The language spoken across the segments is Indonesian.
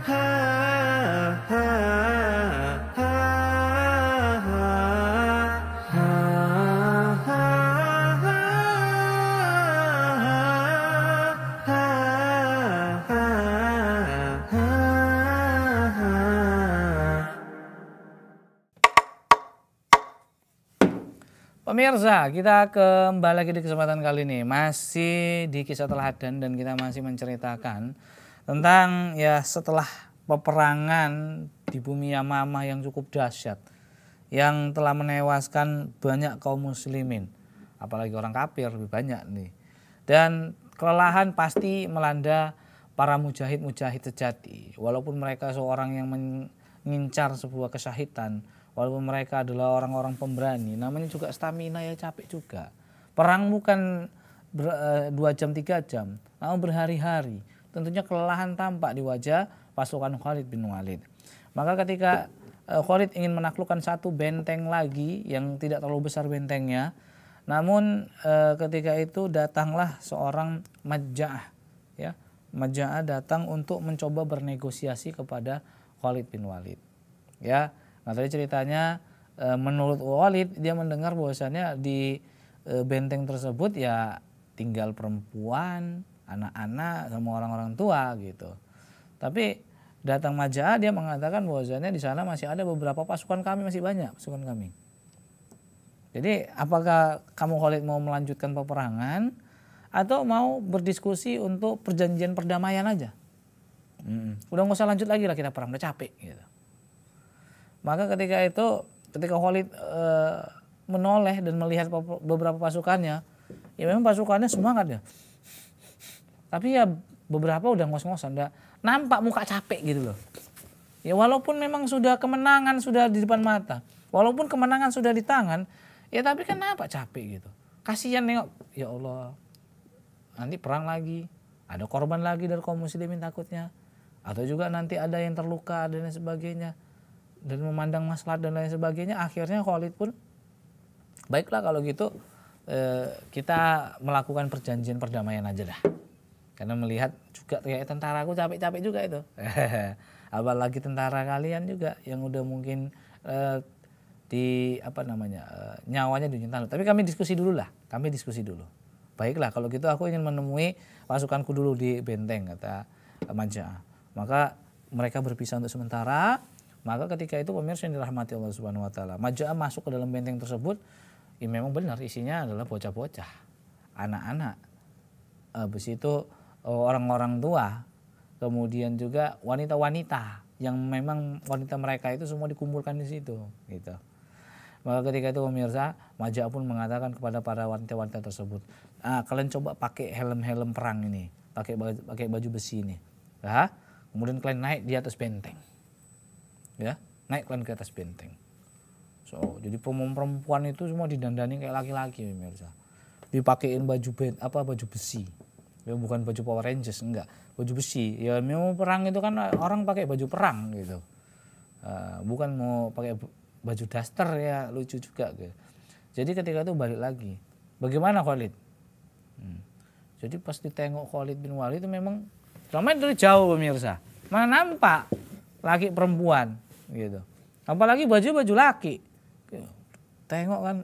Pemirsa, kita kembali lagi di kesempatan kali ini masih di kisah teladan dan kita masih menceritakan tentang ya setelah peperangan di bumi Yamamah yang cukup dahsyat yang telah menewaskan banyak kaum muslimin, apalagi orang kafir lebih banyak nih. Dan kelelahan pasti melanda para mujahid-mujahid sejati, walaupun mereka seorang yang mengincar sebuah kesyahidan. Walaupun mereka adalah orang-orang pemberani, namanya juga stamina ya capek juga. Perang bukan 2 jam 3 jam, namun berhari-hari. Tentunya kelelahan tampak di wajah pasukan Khalid bin Walid. Maka ketika Khalid ingin menaklukkan satu benteng lagi yang tidak terlalu besar bentengnya, namun ketika itu datanglah seorang Maja'ah, ya. Maja'ah datang untuk mencoba bernegosiasi kepada Khalid bin Walid, ya. Nah tadi ceritanya menurut Walid dia mendengar bahwasannya di benteng tersebut ya tinggal perempuan, anak-anak sama orang-orang tua gitu. Tapi datang Maja'ah dia mengatakan bahwasannya di sana masih ada beberapa pasukan kami, masih banyak pasukan kami. Jadi apakah kamu Khalid mau melanjutkan peperangan atau mau berdiskusi untuk perjanjian perdamaian aja? Udah nggak usah lanjut lagi lah, kita perang udah capek gitu. Maka ketika Khalid menoleh dan melihat beberapa pasukannya, ya memang pasukannya semangat ya. Tapi ya beberapa udah ngos-ngosan, udah nampak muka capek gitu loh. Ya walaupun memang sudah kemenangan sudah di depan mata, walaupun kemenangan sudah di tangan, ya tapi kan nampak capek gitu. Kasihan nengok, ya Allah, nanti perang lagi, ada korban lagi dari kaum muslimin takutnya, atau juga nanti ada yang terluka dan lain sebagainya. Dan memandang maslahat dan lain sebagainya, akhirnya Khalid pun baiklah kalau gitu kita melakukan perjanjian perdamaian aja dah, karena melihat juga kayak tentaraku capek-capek juga itu. Apalagi tentara kalian juga yang udah mungkin nyawanya dinyatakan. Tapi kami diskusi dulu lah, baiklah kalau gitu aku ingin menemui pasukanku dulu di benteng, kata Maja'ah. Maka mereka berpisah untuk sementara. Maka ketika itu pemirsa yang dirahmati Allah Subhanahu wa taala, Maja'ah masuk ke dalam benteng tersebut. Ya memang benar isinya adalah bocah-bocah, anak-anak. Habis itu orang-orang tua, kemudian juga wanita-wanita yang memang wanita mereka itu semua dikumpulkan di situ gitu. Maka ketika itu pemirsa, Maja'ah pun mengatakan kepada para wanita-wanita tersebut, kalian coba pakai helm-helm perang ini, pakai baju besi ini. Ya, kemudian kalian naik di atas benteng. Ya, naik kalian ke atas benteng. So, jadi perempuan itu semua didandani kayak laki-laki pemirsa. Dipakein baju besi. Ya bukan baju Power Rangers, enggak, baju besi. Ya memang perang itu kan orang pakai baju perang gitu. Bukan mau pakai baju daster, ya lucu juga gitu. Jadi ketika itu balik lagi. Bagaimana Khalid? Jadi pas ditengok Khalid bin Walid itu memang ramai dari jauh pemirsa. Mana nampak laki perempuan gitu. Apalagi baju laki. Tengok kan,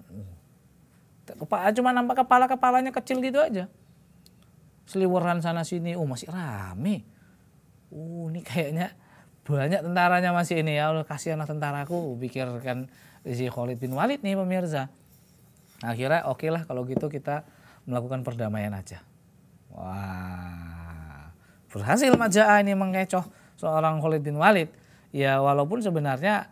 cuma nampak kepalanya kecil gitu aja. Seliweran sana sini, masih rame. Ini kayaknya banyak tentaranya masih ini ya. Allah kasihanlah tentaraku, pikirkan si Khalid bin Walid nih pemirsa. Akhirnya oke lah kalau gitu kita melakukan perdamaian aja. Wah, berhasil Maja'ah ini mengecoh seorang Khalid bin Walid. Ya walaupun sebenarnya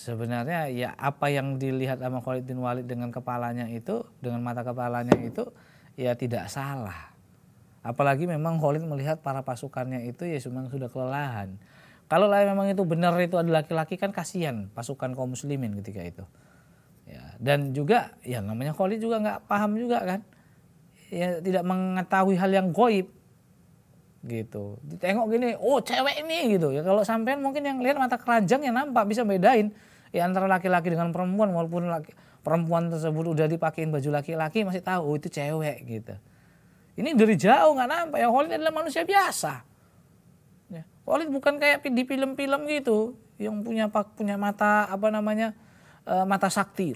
sebenarnya ya apa yang dilihat sama Khalid bin Walid dengan kepalanya itu, dengan mata kepalanya itu ya tidak salah. Apalagi memang Khalid melihat para pasukannya itu ya memang sudah kelelahan. Kalau memang itu benar itu ada laki-laki kan kasihan pasukan kaum muslimin ketika itu. Ya, dan juga ya namanya Khalid juga nggak paham juga kan. Ya tidak mengetahui hal yang gaib. Gitu. Ditengok gini, cewek ini gitu. Ya kalau sampean mungkin yang lihat mata keranjang yang nampak bisa bedain ya antara laki-laki dengan perempuan, walaupun perempuan tersebut udah dipakein baju laki-laki masih tahu itu cewek gitu. Ini dari jauh nggak nampak ya, Khalid adalah manusia biasa. Ya, Khalid bukan kayak di film-film gitu yang punya mata mata sakti.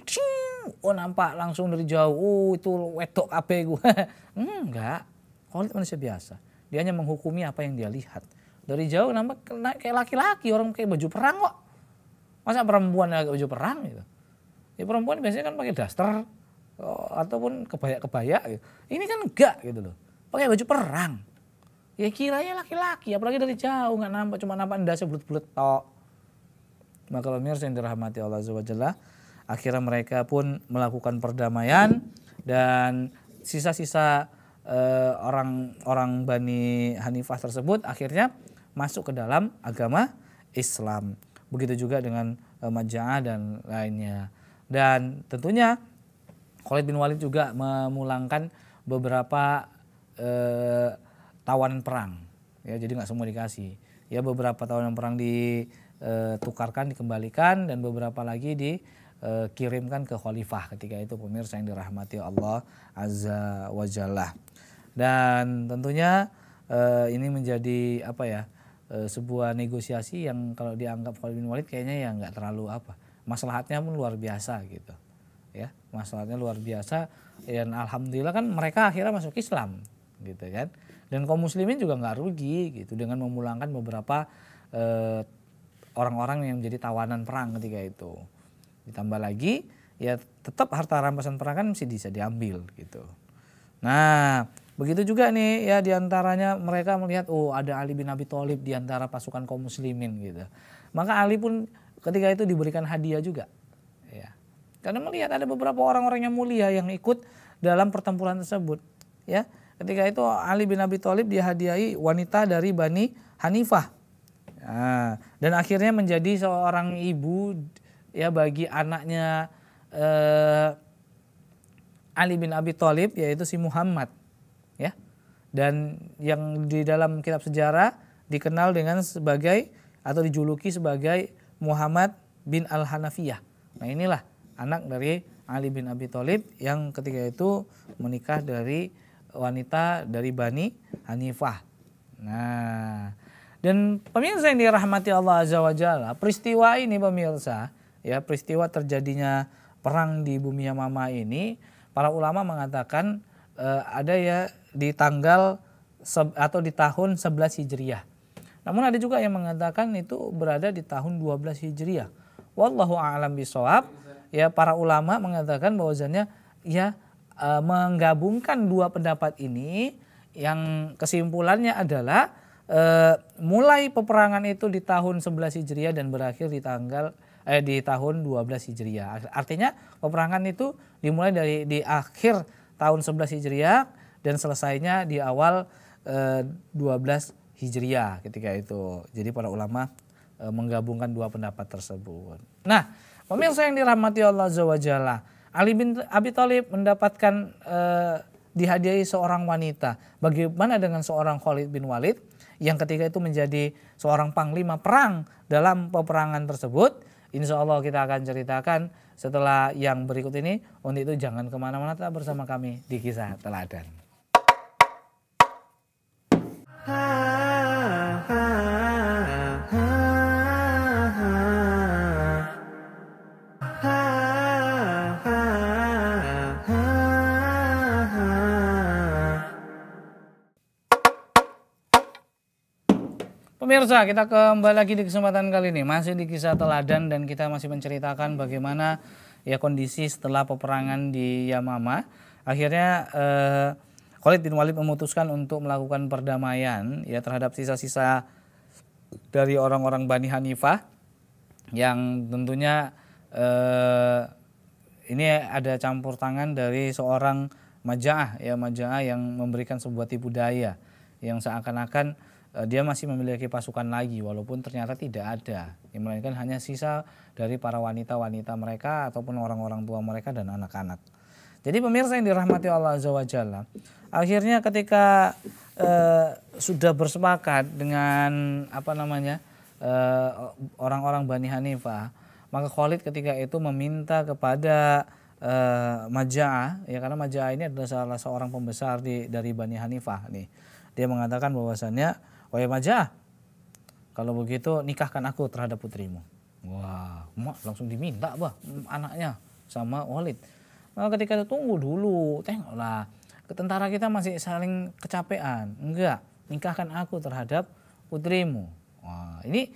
Oh nampak langsung dari jauh, oh itu wedok kabeh gue. Enggak, Khalid manusia biasa. Dia hanya menghukumi apa yang dia lihat. Dari jauh nampak kayak laki-laki, orang kayak baju perang kok. Masa perempuan pakai baju perang gitu. Ya perempuan biasanya kan pakai daster ataupun kebaya-kebaya gitu. Ini kan enggak gitu loh. Pakai baju perang. Ya kiranya laki-laki, apalagi dari jauh nggak nampak, cuma nampak endasnya bulet-bulet tok. Maka pemirsa yang dirahmati Allah Azza wa Jalla, akhirnya mereka pun melakukan perdamaian dan sisa-sisa orang-orang Bani Hanifah tersebut akhirnya masuk ke dalam agama Islam. Begitu juga dengan Maja'ah dan lainnya. Dan tentunya Khalid bin Walid juga memulangkan beberapa tawanan perang. Ya, jadi nggak semua dikasih. Ya, beberapa tawanan perang ditukarkan, dikembalikan, dan beberapa lagi dikirimkan ke khalifah ketika itu, pemirsa yang dirahmati Allah Azza wa Jalla. Dan tentunya ini menjadi sebuah negosiasi yang kalau dianggap Khalid bin Walid kayaknya ya nggak terlalu maslahatnya pun luar biasa gitu. Ya, maslahatnya luar biasa, dan alhamdulillah kan mereka akhirnya masuk Islam gitu kan. Dan kaum muslimin juga nggak rugi gitu dengan memulangkan beberapa orang-orang yang menjadi tawanan perang ketika itu. Ditambah lagi ya tetap harta rampasan perang kan masih bisa diambil gitu. Nah, begitu juga nih ya diantaranya mereka melihat ada Ali bin Abi Thalib diantara pasukan kaum muslimin gitu. Maka Ali pun ketika itu diberikan hadiah juga. Ya. Karena melihat ada beberapa orang-orang yang mulia yang ikut dalam pertempuran tersebut. Ya, ketika itu Ali bin Abi Thalib dihadiahi wanita dari Bani Hanifah. Nah, dan akhirnya menjadi seorang ibu ya bagi anaknya Ali bin Abi Thalib, yaitu si Muhammad. Ya. Dan yang di dalam kitab sejarah dikenal dengan sebagai atau dijuluki sebagai Muhammad bin Al-Hanafiyah. Nah, inilah anak dari Ali bin Abi Thalib yang ketika itu menikah dari wanita dari Bani Hanifah. Nah, dan pemirsa yang dirahmati Allah Azza wa Jalla, peristiwa ini pemirsa, ya peristiwa terjadinya perang di bumi Yamamah ini, para ulama mengatakan ada ya di tanggal atau di tahun 11 Hijriah. Namun ada juga yang mengatakan itu berada di tahun 12 Hijriah. Wallahu a'lam bishawab. Ya, para ulama mengatakan bahwasannya ya menggabungkan dua pendapat ini yang kesimpulannya adalah mulai peperangan itu di tahun 11 Hijriah dan berakhir di tahun 12 Hijriah. Artinya peperangan itu dimulai di akhir tahun 11 Hijriah dan selesainya di awal 12 Hijriah ketika itu. Jadi para ulama menggabungkan dua pendapat tersebut. Nah, pemirsa yang dirahmati Allah Azza wa Jalla, Ali bin Abi Thalib mendapatkan dihadiahi seorang wanita. Bagaimana dengan seorang Khalid bin Walid yang ketika itu menjadi seorang panglima perang dalam peperangan tersebut? Insya Allah kita akan ceritakan setelah yang berikut ini. Untuk itu jangan kemana-mana, tetap bersama kami di Kisah Teladan. Pemirsa, kita kembali lagi di kesempatan kali ini, masih di Kisah Teladan, dan kita masih menceritakan bagaimana ya kondisi setelah peperangan di Yamamah. Akhirnya Khalid bin Walid memutuskan untuk melakukan perdamaian ya terhadap sisa-sisa dari orang-orang Bani Hanifah yang tentunya ini ada campur tangan dari seorang Maja'ah ya, Maja'ah yang memberikan sebuah tipu daya yang seakan-akan dia masih memiliki pasukan lagi, walaupun ternyata tidak ada, yang melainkan hanya sisa dari para wanita-wanita mereka ataupun orang-orang tua mereka dan anak-anak. Jadi pemirsa yang dirahmati Allah Azza wa Jalla, akhirnya ketika sudah bersepakat dengan orang-orang Bani Hanifah, maka Khalid ketika itu meminta kepada Maja'ah, ya karena Maja'ah ini adalah salah seorang pembesar dari Bani Hanifah nih. Dia mengatakan bahwasannya, wahai Maja'ah, kalau begitu nikahkan aku terhadap putrimu. Wah, mak langsung diminta anaknya sama Walid. Nah, ketika itu tunggu dulu, tengoklah, tentara kita masih saling kecapean. Enggak, nikahkan aku terhadap putrimu. Wah, ini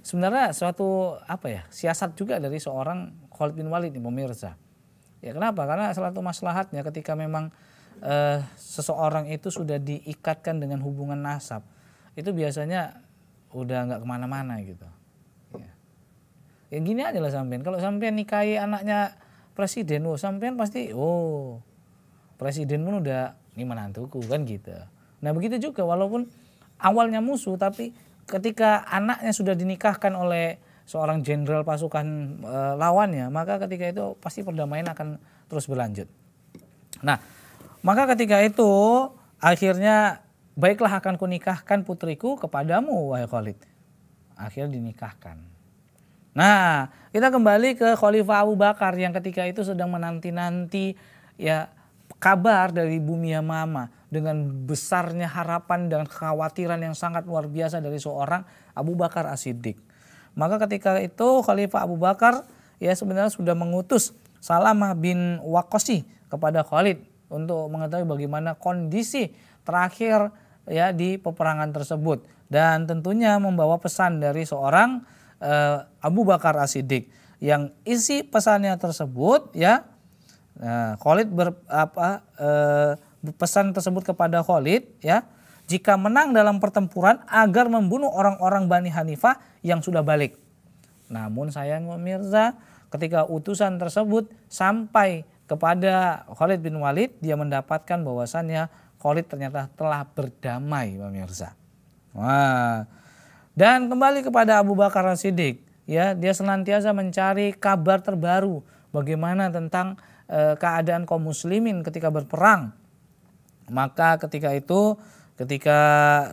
sebenarnya suatu siasat juga dari seorang Khalid bin Walid nih pemirsa. Ya kenapa? Karena salah satu maslahatnya ketika memang seseorang itu sudah diikatkan dengan hubungan nasab, itu biasanya udah nggak kemana-mana gitu. Ya gini aja lah sampean. Kalau sampean nikahi anaknya presiden, sampean pasti presiden pun udah ini menantuku kan gitu. Nah begitu juga walaupun awalnya musuh, tapi ketika anaknya sudah dinikahkan oleh seorang jenderal pasukan lawannya, maka ketika itu pasti perdamaian akan terus berlanjut. Nah, maka ketika itu akhirnya baiklah akan kunikahkan putriku kepadamu wahai Khalid. Akhirnya dinikahkan. Nah, kita kembali ke Khalifah Abu Bakar yang ketika itu sedang menanti-nanti ya kabar dari bumi Yamamah dengan besarnya harapan dan kekhawatiran yang sangat luar biasa dari seorang Abu Bakar As-Siddiq. Maka ketika itu Khalifah Abu Bakar ya sebenarnya sudah mengutus Salamah bin Waqqas kepada Khalid untuk mengetahui bagaimana kondisi terakhir ya di peperangan tersebut, dan tentunya membawa pesan dari seorang Abu Bakar As-Siddiq yang isi pesannya tersebut ya Khalid pesan tersebut kepada Khalid ya, jika menang dalam pertempuran agar membunuh orang-orang Bani Hanifah yang sudah balik. Namun sayang pemirsa, ketika utusan tersebut sampai kepada Khalid bin Walid, dia mendapatkan bahwasannya Khalid ternyata telah berdamai pemirsa. Wah. Dan kembali kepada Abu Bakar As-Siddiq, ya dia senantiasa mencari kabar terbaru bagaimana tentang keadaan kaum muslimin ketika berperang. Maka ketika itu, ketika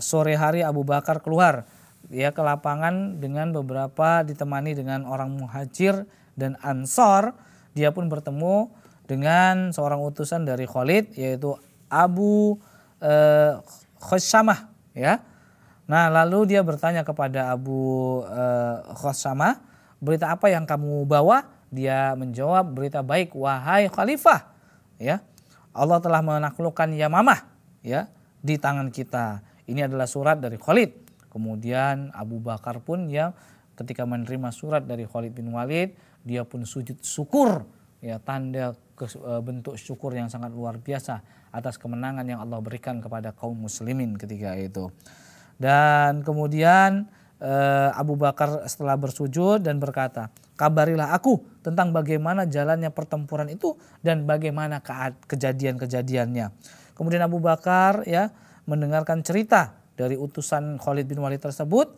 sore hari Abu Bakar keluar ya ke lapangan dengan ditemani dengan orang Muhajir dan Ansor, dia pun bertemu dengan seorang utusan dari Khalid yaitu Abu Khoshamah ya. Nah, lalu dia bertanya kepada Abu Khoshamah, berita apa yang kamu bawa? Dia menjawab, berita baik wahai Khalifah. Ya. Allah telah menaklukkan Yamamah ya di tangan kita. Ini adalah surat dari Khalid. Kemudian Abu Bakar pun ya ketika menerima surat dari Khalid bin Walid, dia pun sujud syukur ya, tanda bentuk syukur yang sangat luar biasa atas kemenangan yang Allah berikan kepada kaum muslimin ketika itu. Dan kemudian Abu Bakar setelah bersujud dan berkata, kabarilah aku tentang bagaimana jalannya pertempuran itu dan bagaimana kejadian-kejadiannya. Kemudian Abu Bakar ya mendengarkan cerita dari utusan Khalid bin Walid tersebut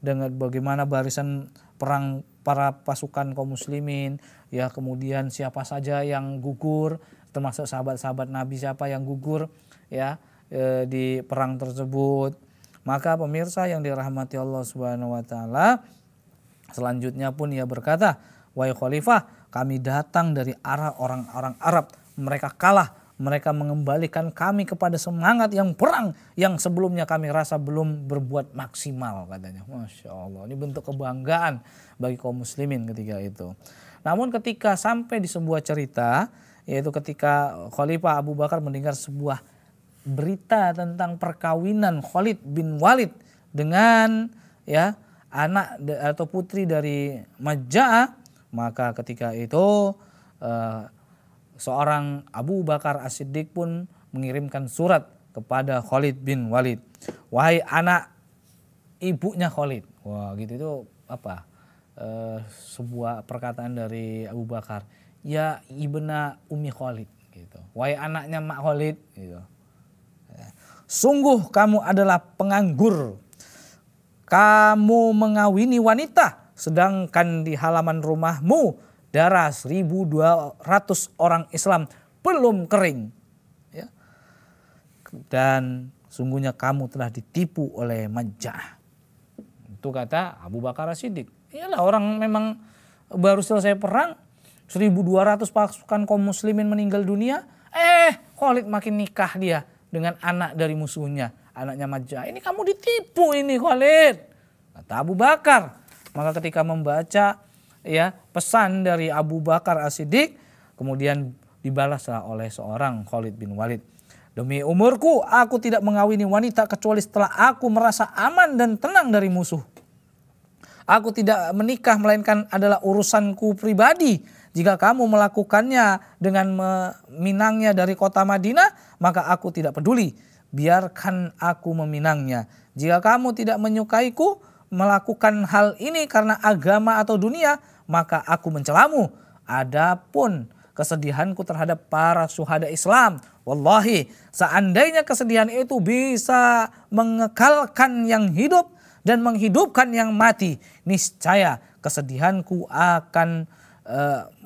dengan bagaimana barisan perang para pasukan kaum muslimin ya, kemudian siapa saja yang gugur, termasuk sahabat-sahabat Nabi siapa yang gugur ya di perang tersebut. Maka pemirsa yang dirahmati Allah Subhanahu wa taala, selanjutnya pun ia berkata, wahai Khalifah, kami datang dari arah orang-orang Arab, mereka kalah, mereka mengembalikan kami kepada semangat yang perang yang sebelumnya kami rasa belum berbuat maksimal, katanya. Masya Allah, ini bentuk kebanggaan bagi kaum muslimin ketika itu. Namun ketika sampai di sebuah cerita, yaitu ketika Khalifah Abu Bakar mendengar sebuah berita tentang perkawinan Khalid bin Walid dengan ya anak atau putri dari Maja'ah, maka ketika itu seorang Abu Bakar As-Siddiq pun mengirimkan surat kepada Khalid bin Walid. Wahai anak ibunya Khalid. Wah gitu, itu apa? Sebuah perkataan dari Abu Bakar. Ya ibna Ummi Khalid gitu. Wahai anaknya Mak Khalid gitu. Sungguh kamu adalah penganggur. Kamu mengawini wanita sedangkan di halaman rumahmu darah 1.200 orang Islam belum kering. Ya. Dan sungguhnya kamu telah ditipu oleh Maja'ah. Itu kata Abu Bakar As-Siddiq. Iyalah, orang memang baru selesai perang, 1.200 pasukan kaum muslimin meninggal dunia. Khalid makin nikah dia dengan anak dari musuhnya, anaknya Majah. Ini kamu ditipu ini Khalid, kata Abu Bakar. Maka ketika membaca ya pesan dari Abu Bakar As-Siddiq, kemudian dibalaslah oleh seorang Khalid bin Walid. Demi umurku, aku tidak mengawini wanita kecuali setelah aku merasa aman dan tenang dari musuh. Aku tidak menikah melainkan adalah urusanku pribadi. Jika kamu melakukannya dengan meminangnya dari kota Madinah, maka aku tidak peduli. Biarkan aku meminangnya. Jika kamu tidak menyukaiku melakukan hal ini karena agama atau dunia, maka aku mencelamu. Adapun kesedihanku terhadap para syuhada Islam, wallahi seandainya kesedihan itu bisa mengekalkan yang hidup dan menghidupkan yang mati, niscaya kesedihanku akan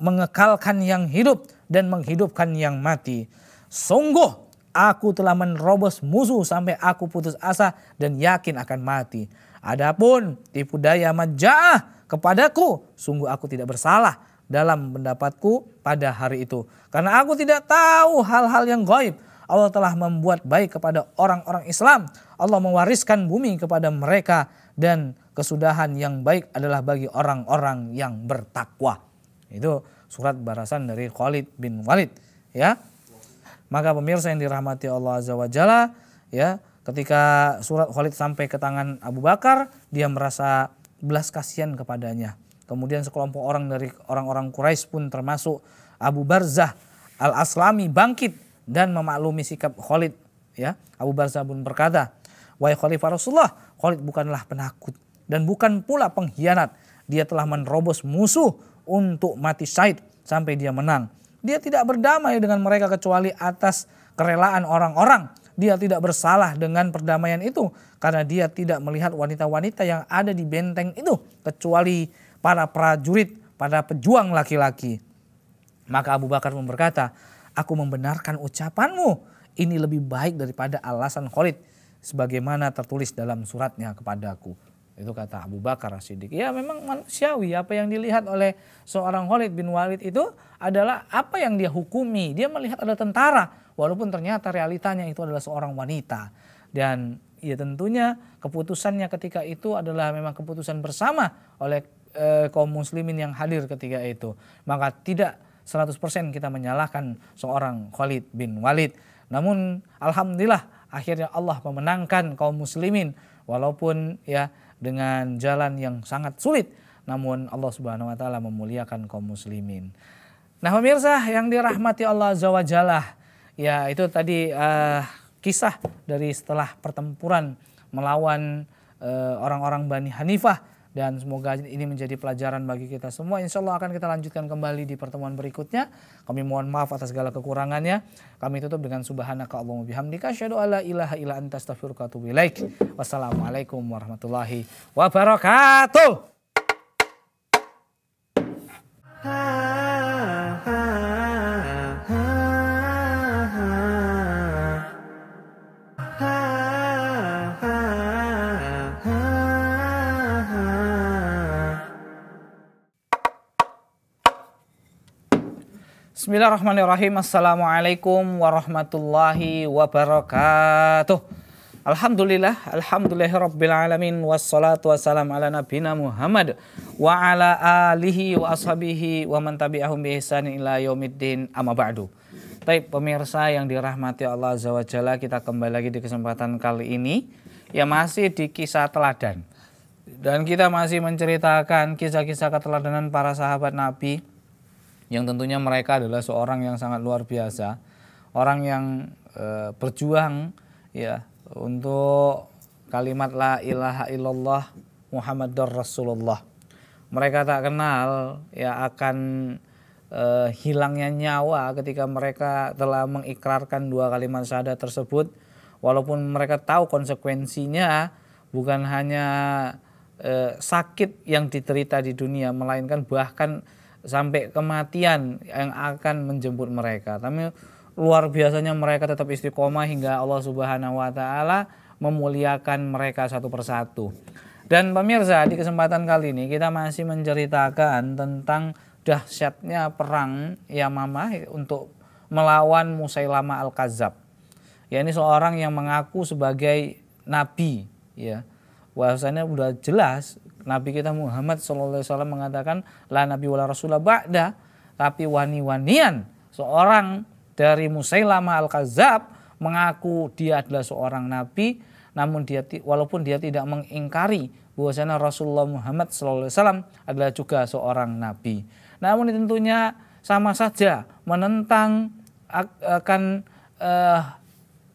mengekalkan yang hidup dan menghidupkan yang mati. Sungguh aku telah menerobos musuh sampai aku putus asa dan yakin akan mati. Adapun tipu daya Majah kepadaku, sungguh aku tidak bersalah dalam pendapatku pada hari itu. Karena aku tidak tahu hal-hal yang gaib. Allah telah membuat baik kepada orang-orang Islam. Allah mewariskan bumi kepada mereka dan kesudahan yang baik adalah bagi orang-orang yang bertakwa. Itu surat balasan dari Khalid bin Walid, ya. Maka pemirsa yang dirahmati Allah Azza wa Jalla, ya, ketika surat Khalid sampai ke tangan Abu Bakar, dia merasa belas kasihan kepadanya. Kemudian sekelompok orang dari orang-orang Quraisy pun termasuk Abu Barzah Al-Aslami bangkit dan memaklumi sikap Khalid, ya. Abu Barzah pun berkata, "Wahai Khalifah Rasulullah, Khalid bukanlah penakut dan bukan pula pengkhianat. Dia telah menerobos musuh untuk mati syahid sampai dia menang. Dia tidak berdamai dengan mereka kecuali atas kerelaan orang-orang. Dia tidak bersalah dengan perdamaian itu karena dia tidak melihat wanita-wanita yang ada di benteng itu kecuali para prajurit, para pejuang laki-laki." Maka Abu Bakar pun berkata, "Aku membenarkan ucapanmu. Ini lebih baik daripada alasan Khalid sebagaimana tertulis dalam suratnya kepadaku." Itu kata Abu Bakar As-Siddiq. Ya memang manusiawi, apa yang dilihat oleh seorang Khalid bin Walid itu adalah apa yang dia hukumi. Dia melihat ada tentara, walaupun ternyata realitanya itu adalah seorang wanita. Dan ya tentunya keputusannya ketika itu adalah memang keputusan bersama oleh kaum muslimin yang hadir ketika itu. Maka tidak 100% kita menyalahkan seorang Khalid bin Walid. Namun alhamdulillah akhirnya Allah memenangkan kaum muslimin walaupun ya dengan jalan yang sangat sulit, namun Allah Subhanahu wa taala memuliakan kaum muslimin. Nah, pemirsa yang dirahmati Allah Azza wa Jalla, ya itu tadi kisah dari setelah pertempuran melawan orang-orang Bani Hanifah, dan semoga ini menjadi pelajaran bagi kita semua. Insya Allah akan kita lanjutkan kembali di pertemuan berikutnya. Kami mohon maaf atas segala kekurangannya. Kami tutup dengan subhanaka Allahumma bihamdika asyhadu alla ilaha illa anta astaghfiruka wa atubu ilaik. Wassalamualaikum warahmatullahi wabarakatuh. Bismillahirrahmanirrahim. Assalamualaikum warahmatullahi wabarakatuh. Alhamdulillahirabbil alamin, wassalatu wassalamu ala nabiyina Muhammad wa ala alihi wa ashabihi wa man tabi'ahum bi ihsanin ila yaumiddin, amma ba'du. Baik pemirsa yang dirahmati Allah Azza wa Jalla, kita kembali lagi di kesempatan kali ini ya masih di kisah teladan. Dan kita masih menceritakan kisah-kisah keteladanan para sahabat Nabi, yang tentunya mereka adalah seorang yang sangat luar biasa, orang yang berjuang ya untuk kalimat la ilaha illallah Muhammadur Rasulullah. Mereka tak kenal ya akan hilangnya nyawa ketika mereka telah mengikrarkan dua kalimat syahadat tersebut, walaupun mereka tahu konsekuensinya bukan hanya sakit yang diderita di dunia, melainkan bahkan sampai kematian yang akan menjemput mereka. Tapi luar biasanya mereka tetap istiqomah hingga Allah Subhanahu wa taala memuliakan mereka satu persatu. Dan pemirsa, di kesempatan kali ini kita masih menceritakan tentang dahsyatnya perang Yamamah untuk melawan Musailamah Al-Kadzab. Ya, ini seorang yang mengaku sebagai nabi, ya. Bahwasanya udah jelas Nabi kita Muhammad SAW mengatakan la nabi wala rasulah ba'da, tapi wani-wanian seorang dari Musailamah Al-Kadzab mengaku dia adalah seorang nabi, namun walaupun dia tidak mengingkari bahwasanya Rasulullah Muhammad SAW adalah juga seorang nabi. Namun tentunya sama saja menentang akan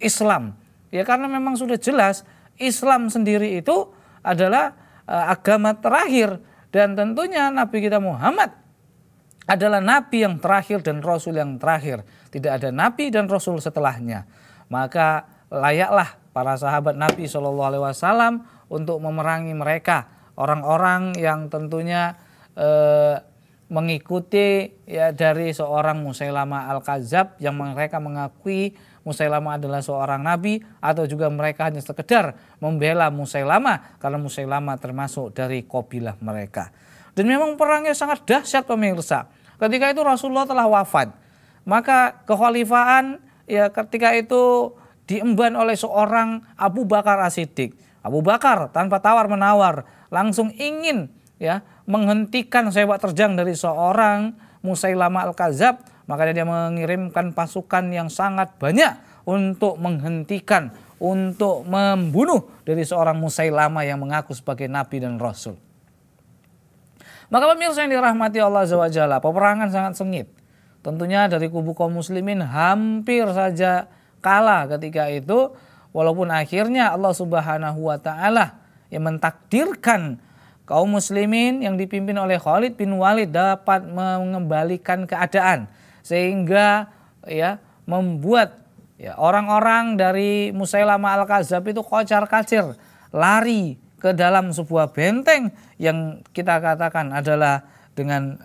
Islam. Ya, karena memang sudah jelas Islam sendiri itu adalah agama terakhir, dan tentunya Nabi kita Muhammad adalah nabi yang terakhir dan rasul yang terakhir. Tidak ada nabi dan rasul setelahnya. Maka layaklah para sahabat Nabi SAW untuk memerangi mereka, orang-orang yang tentunya mengikuti ya dari seorang Musailamah Al-Kadzab yang mereka mengakui Musailamah adalah seorang nabi, atau juga mereka hanya sekedar membela Musailamah karena Musailamah termasuk dari kabilah mereka. Dan memang perangnya sangat dahsyat pemirsa. Ketika itu Rasulullah telah wafat, maka kekhalifahan ya ketika itu diemban oleh seorang Abu Bakar As-Siddiq. Abu Bakar tanpa tawar menawar langsung ingin ya menghentikan sepak terjang dari seorang Musailamah Al-Kadzab, maka dia mengirimkan pasukan yang sangat banyak untuk menghentikan, untuk membunuh dari seorang Musailamah yang mengaku sebagai nabi dan rasul. Maka pemirsa yang dirahmati Allah Azza wa Jalla, peperangan sangat sengit. Tentunya dari kubu kaum muslimin hampir saja kalah ketika itu, walaupun akhirnya Allah Subhanahu wa taala yang mentakdirkan kaum muslimin yang dipimpin oleh Khalid bin Walid dapat mengembalikan keadaan, sehingga ya membuat ya orang-orang dari Musailamah Al-Kadzab itu kocar-kacir lari ke dalam sebuah benteng yang kita katakan adalah dengan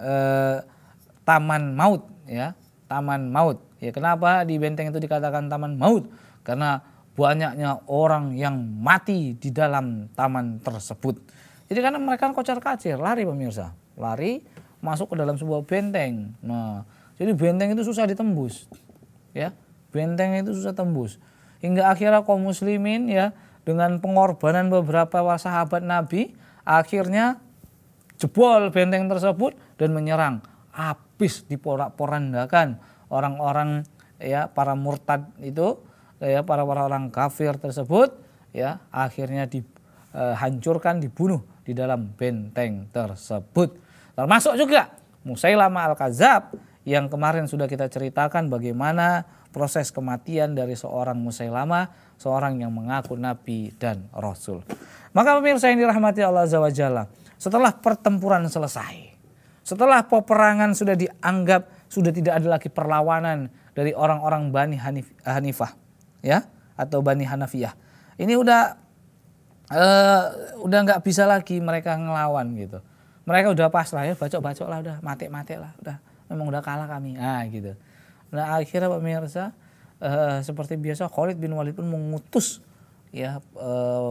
taman maut, ya, taman maut. Ya, kenapa di benteng itu dikatakan taman maut? Karena banyaknya orang yang mati di dalam taman tersebut. Jadi karena mereka kocar-kacir, lari pemirsa, lari masuk ke dalam sebuah benteng. Nah, jadi benteng itu susah ditembus, ya, benteng itu susah tembus. Hingga akhirnya kaum muslimin ya dengan pengorbanan beberapa sahabat Nabi akhirnya jebol benteng tersebut dan menyerang. Habis diporak-porandakan orang-orang ya para murtad itu ya para orang kafir tersebut ya akhirnya dihancurkan, dibunuh di dalam benteng tersebut. Termasuk juga Musailamah Al-Kadzab yang kemarin sudah kita ceritakan bagaimana proses kematian dari seorang Musailamah, seorang yang mengaku nabi dan rasul. Maka pemirsa yang dirahmati Allah Azza wa Jalla, setelah pertempuran selesai, setelah peperangan sudah dianggap sudah tidak ada lagi perlawanan dari orang-orang Bani Hanifah ya atau Bani Hanafiyah. Ini udah nggak bisa lagi mereka ngelawan gitu. Mereka udah pasrah ya, bacok-bacok lah, udah mati-mati lah, udah memang udah kalah kami. Nah gitu. Nah akhirnya pemirsa seperti biasa Khalid bin Walid pun mengutus ya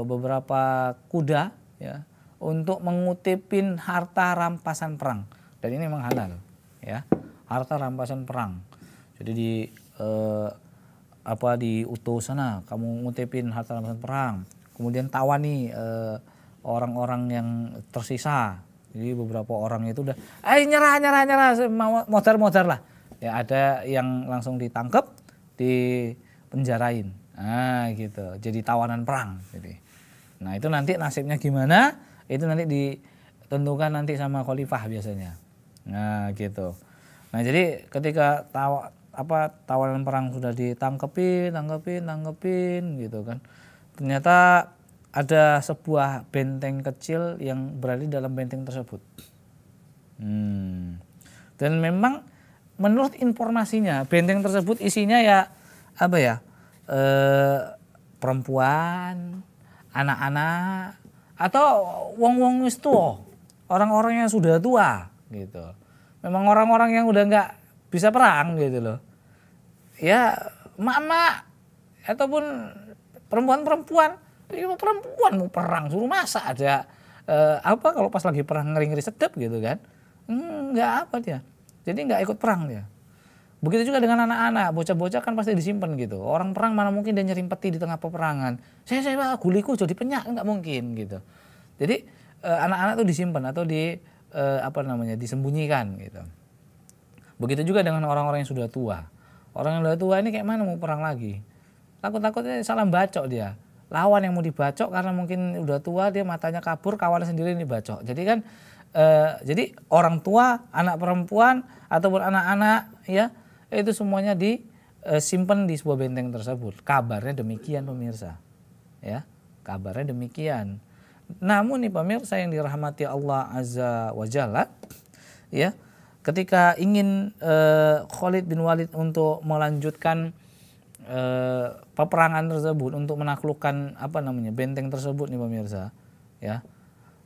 beberapa kuda ya untuk mengutipin harta rampasan perang, dan ini memang halal ya, harta rampasan perang. Jadi diutus sana kamu ngutipin harta rampasan perang, kemudian tawani orang-orang yang tersisa. Jadi beberapa orang itu udah nyerah modar lah ya, ada yang langsung ditangkap, dipenjarain, nah gitu, jadi tawanan perang. Jadi nah itu nanti nasibnya gimana itu nanti ditentukan nanti sama khalifah biasanya. Nah gitu. Nah jadi ketika tawanan perang sudah ditangkepin gitu kan, ternyata ada sebuah benteng kecil yang berada di dalam benteng tersebut. Dan memang menurut informasinya benteng tersebut isinya ya perempuan, anak-anak, atau wong-wong wis tua, orang-orang yang sudah tua gitu. Memang orang-orang yang udah nggak bisa perang gitu loh. Ya emak-emak ataupun perempuan mau perang suruh masak aja kalau pas lagi perang ngeri-ngeri sedep gitu kan. Nggak apa dia. Jadi nggak ikut perang dia. Begitu juga dengan anak-anak, bocah-bocah kan pasti disimpan gitu. Orang perang mana mungkin dia nyering peti di tengah peperangan. Saya guliku jadi penyak, nggak mungkin gitu. Jadi anak-anak tuh disimpan atau disembunyikan gitu. Begitu juga dengan orang-orang yang sudah tua. Orang yang sudah tua ini kayak mana mau perang lagi? Takut-takutnya salah bacok dia. Lawan yang mau dibacok karena mungkin udah tua, dia matanya kabur, kawannya sendiri ini bacok. Jadi kan jadi orang tua, anak perempuan ataupun anak-anak ya itu semuanya disimpan di sebuah benteng tersebut. Kabarnya demikian pemirsa. Ya, kabarnya demikian. Namun nih pemirsa yang dirahmati Allah Azza wa Jalla, ya, ketika ingin Khalid bin Walid untuk melanjutkan peperangan tersebut, untuk menaklukkan benteng tersebut nih pemirsa, ya,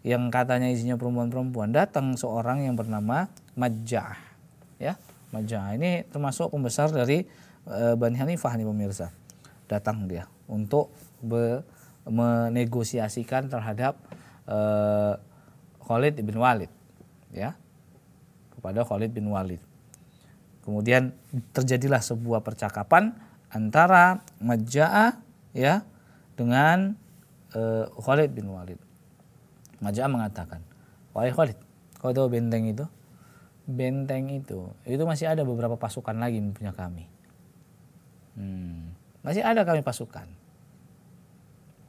yang katanya isinya perempuan-perempuan, datang seorang yang bernama Majjah, ya. Majjah ini termasuk pembesar dari Bani Hanifah nih pemirsa. Datang dia untuk menegosiasikan terhadap Khalid bin Walid, ya, kepada Khalid bin Walid. Kemudian terjadilah sebuah percakapan antara Majjah ya dengan Khalid bin Walid. Majjah mengatakan, "Wahai Khalid, kau tahu benteng itu? Benteng itu masih ada beberapa pasukan lagi punya kami. Masih ada kami pasukan."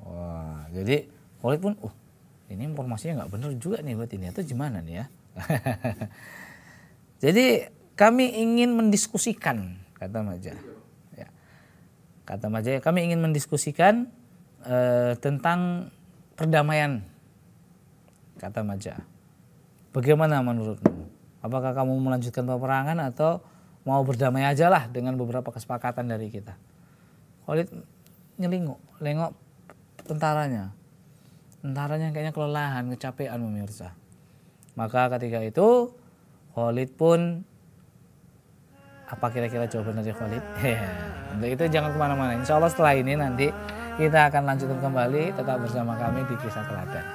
Wah, jadi Khalid pun, ini informasinya nggak benar juga nih buat ini, atau gimana nih ya? Jadi kami ingin mendiskusikan, kata Majjah. Ya. Kata Majjah, kami ingin mendiskusikan tentang perdamaian. Kata Majjah, bagaimana menurutmu? Apakah kamu melanjutkan peperangan atau mau berdamai aja lah dengan beberapa kesepakatan dari kita? Khalid nengok tentaranya. Tentaranya kayaknya kelelahan, kecapean pemirsa. Maka ketika itu Khalid pun, apa kira-kira jawaban dari Khalid? Untuk itu jangan kemana-mana. Insya Allah setelah ini nanti kita akan lanjutkan kembali. Tetap bersama kami di Kisah Teladan.